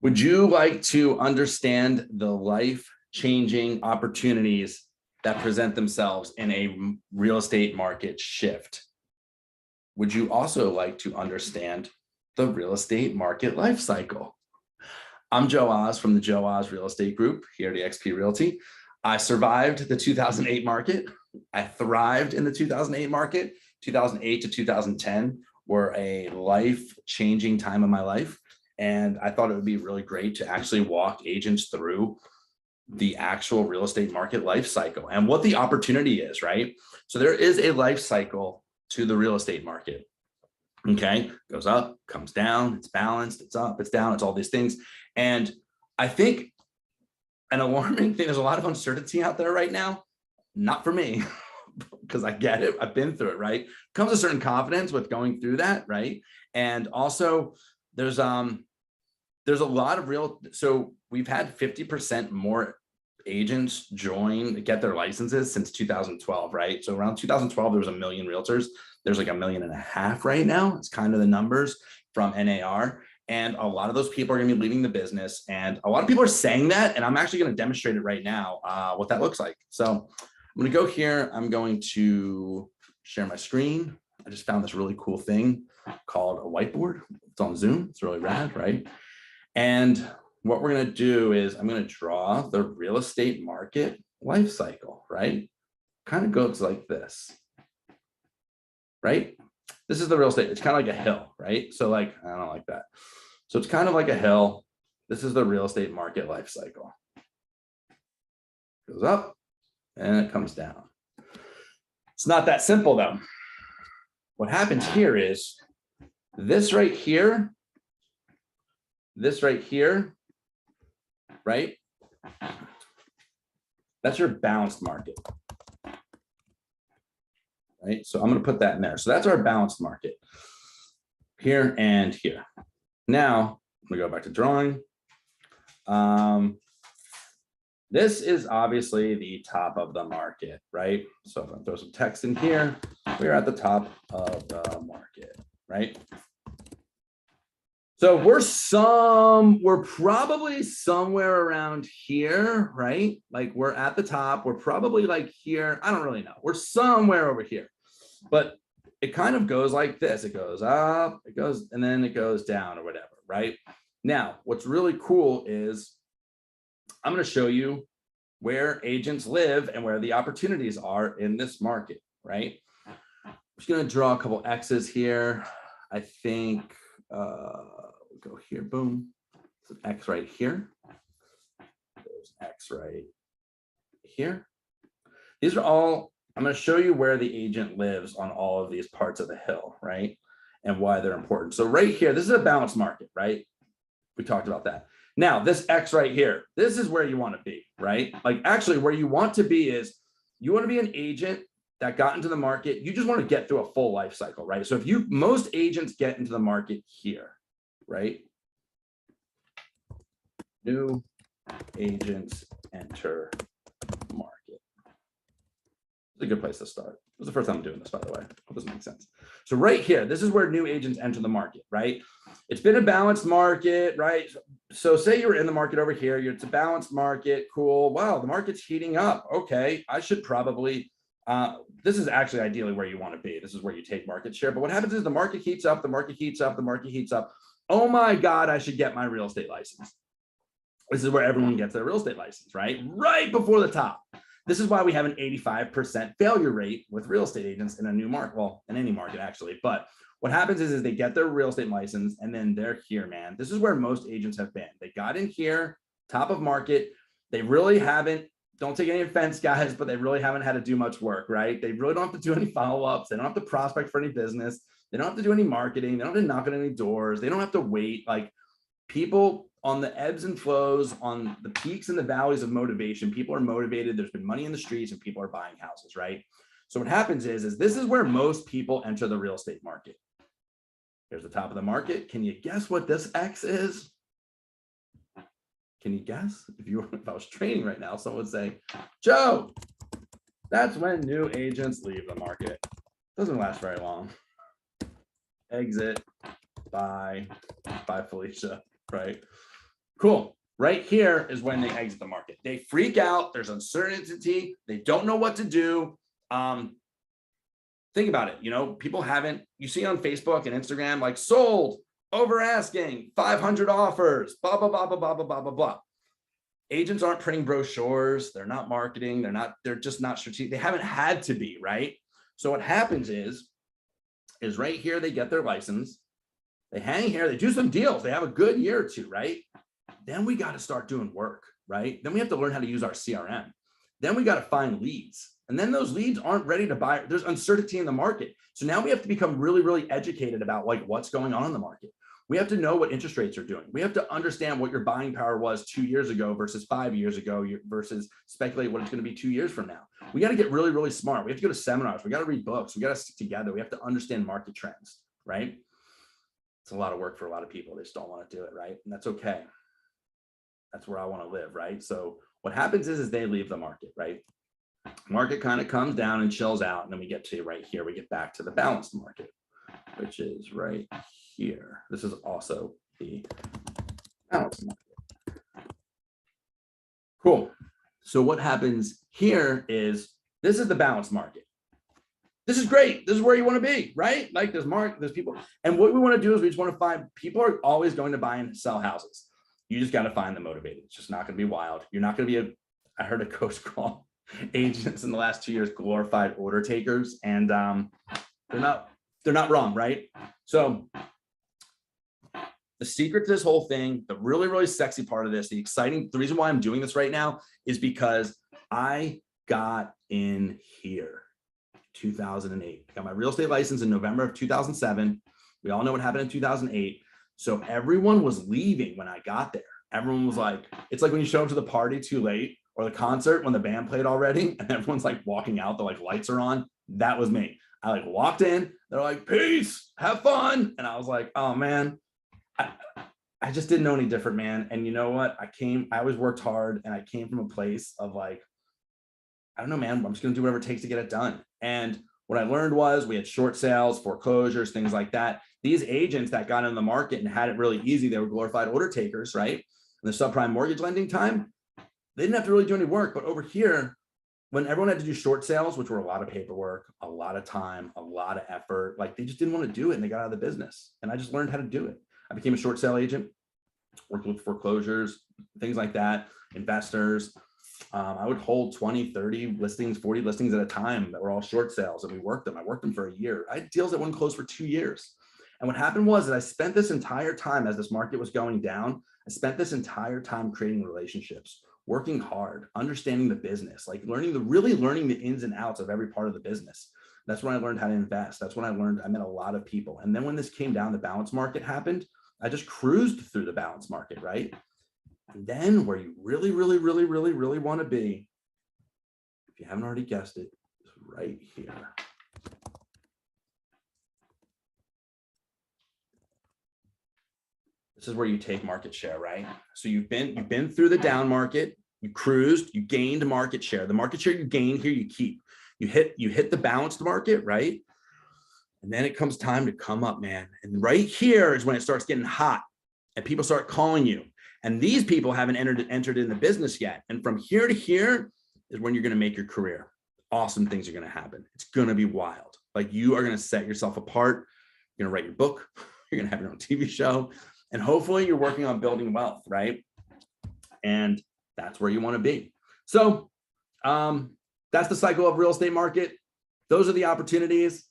Would you like to understand the life-changing opportunities that present themselves in a real estate market shift? Would you also like to understand the real estate market life cycle? I'm Joe Oz from the Joe Oz Real Estate Group here at eXp Realty. I survived the 2008 market. I thrived in the 2008 market. 2008 to 2010 were a life-changing time of my life. And I thought it would be really great to actually walk agents through the actual real estate market life cycle and what the opportunity is, right? So there is a life cycle to the real estate market. Okay, goes up, comes down, it's balanced, it's up, it's down, it's all these things. And I think an alarming thing, there's a lot of uncertainty out there right now. Not for me, because I get it, I've been through it, right? Comes a certain confidence with going through that, right? And also there's a lot of so we've had 50% more agents get their licenses since 2012, right? So around 2012, there was 1 million realtors. There's like 1.5 million right now. It's kind of the numbers from NAR. And a lot of those people are going to be leaving the business. And a lot of people are saying that. And I'm actually going to demonstrate it right now, what that looks like. So I'm going to go here. I'm going to share my screen. I just found this really cool thing called a whiteboard. It's on Zoom. It's really rad, right? And what we're going to do is I'm going to draw the real estate market life cycle, right? Kind of goes like this, right? This is the real estate. It's kind of like a hill, right? So like, I don't like that. So it's kind of like a hill. This is the real estate market life cycle. Goes up and it comes down. It's not that simple though. What happens here is this right here, right? That's your balanced market, right? So I'm going to put that in there. So that's our balanced market here and here. Now I'm going to go back to drawing. This is obviously the top of the market, right? So if I throw some text in here, we're at the top of the market, right? So we're probably somewhere around here, right? Like we're at the top, we're probably like here. I don't really know. We're somewhere over here, but it kind of goes like this. It goes up, it goes, and then it goes down or whatever, right? Now, what's really cool is I'm going to show you where agents live and where the opportunities are in this market, right? I'm just going to draw a couple X's here. I think, we'll go here, boom. There's an X right here. There's X right here. These are all, I'm going to show you where the agent lives on all of these parts of the hill, right? And why they're important. So right here, this is a balanced market, right? We talked about that. Now, this X right here, this is where you want to be, right? Like actually where you want to be is you want to be an agent that got into the market. You just want to get through a full life cycle, right? So if most agents get into the market here, right? New agents enter market. It's a good place to start. It was the first time I'm doing this, by the way. Hope this makes sense. So right here, this is where new agents enter the market, right? It's been a balanced market, right? So say you're in the market over here, it's a balanced market, cool. Wow, the market's heating up. Okay, I should probably, this is actually ideally where you want to be. This is where you take market share. But what happens is the market heats up, the market heats up, the market heats up. Oh my God, I should get my real estate license. This is where everyone gets their real estate license, right? Right before the top. This is why we have an 85% failure rate with real estate agents in a new market, well, in any market actually. But what happens is they get their real estate license and then they're here, man. This is where most agents have been. They got in here, top of market. They really haven't, don't take any offense, guys, but they really haven't had to do much work, right? They really don't have to do any follow-ups. They don't have to prospect for any business. They don't have to do any marketing. They don't have to knock on any doors. They don't have to wait. Like people on the ebbs and flows, on the peaks and the valleys of motivation, people are motivated. There's been money in the streets and people are buying houses, right? So what happens is this is where most people enter the real estate market. Here's the top of the market. Can you guess what this X is? Can you guess? If I was training right now, someone would say, Joe, that's when new agents leave the market. Doesn't last very long. Exit, bye Felicia, right? Cool. Right here is when they exit the market. They freak out. There's uncertainty. They don't know what to do. Think about it. You know, people haven't, you see on Facebook and Instagram, like sold, over asking, 500 offers, blah, blah, blah, blah, blah, blah, blah, blah, blah. Agents aren't printing brochures. They're not marketing. They're just not strategic. They haven't had to be, right? So what happens is right here, they get their license. They hang here, they do some deals. They have a good year or two, right? Then we got to start doing work, right? Then we have to learn how to use our CRM. Then we got to find leads. And then those leads aren't ready to buy. There's uncertainty in the market. So now we have to become really, really educated about like what's going on in the market. We have to know what interest rates are doing. We have to understand what your buying power was 2 years ago versus 5 years ago versus speculate what it's going to be 2 years from now. We got to get really, really smart. We have to go to seminars. We got to read books. We got to stick together. We have to understand market trends, right? It's a lot of work for a lot of people. They just don't want to do it, right? And that's okay. That's where I want to live, right? So what happens is they leave the market, right? Market kind of comes down and chills out. And then we get to right here. We get back to the balanced market, which is right here. This is also the balanced market. Cool. So what happens here is this is the balanced market. This is great. This is where you want to be, right? Like there's people. And what we want to do is we just want to find, people are always going to buy and sell houses. You just got to find them motivated. It's just not going to be wild. You're not going to be I heard a coach call agents in the last 2 years glorified order takers, and they're not wrong, right? So the secret to this whole thing, the really, really sexy part of this, the reason why I'm doing this right now is because I got in here 2008. I got my real estate license in November of 2007. We all know what happened in 2008. So everyone was leaving when I got there. Everyone was like, it's like when you show up to the party too late or the concert when the band played already and everyone's like walking out, the like lights are on. That was me. I like walked in, they're like, peace, have fun. And I was like, oh man, I just didn't know any different, man. And you know what? I always worked hard and I came from a place of like, I don't know, man, I'm just going to do whatever it takes to get it done. And what I learned was we had short sales, foreclosures, things like that. These agents that got in the market and had it really easy, they were glorified order takers, right? In the subprime mortgage lending time, they didn't have to really do any work. But over here, when everyone had to do short sales, which were a lot of paperwork, a lot of time, a lot of effort, like they just didn't want to do it and they got out of the business. And I just learned how to do it. I became a short sale agent, worked with foreclosures, things like that, investors. I would hold 20, 30 listings, 40 listings at a time that were all short sales, and we worked them. I worked them for a year. I had deals that wouldn't close for 2 years. And what happened was that I spent this entire time as this market was going down, I spent this entire time creating relationships, working hard, understanding the business, like really learning the ins and outs of every part of the business. That's when I learned how to invest. That's when I met a lot of people. And then when this came down, the balance market happened. I just cruised through the balance market, right? And then where you really, really, really, really, really want to be, if you haven't already guessed it, is right here. This is where you take market share, right? So you've been through the down market, you cruised, you gained market share. The market share you gain here, you keep. You hit the balanced market, right? And then it comes time to come up, man. And right here is when it starts getting hot and people start calling you. And these people haven't entered in the business yet. And from here to here is when you're going to make your career. Awesome things are going to happen. It's going to be wild. Like you are going to set yourself apart. You're going to write your book. You're going to have your own TV show. And hopefully you're working on building wealth, right? And that's where you want to be. So that's the cycle of real estate market. Those are the opportunities.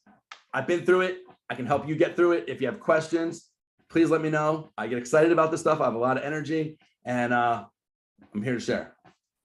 I've been through it. I can help you get through it. If you have questions, please let me know. I get excited about this stuff. I have a lot of energy and I'm here to share.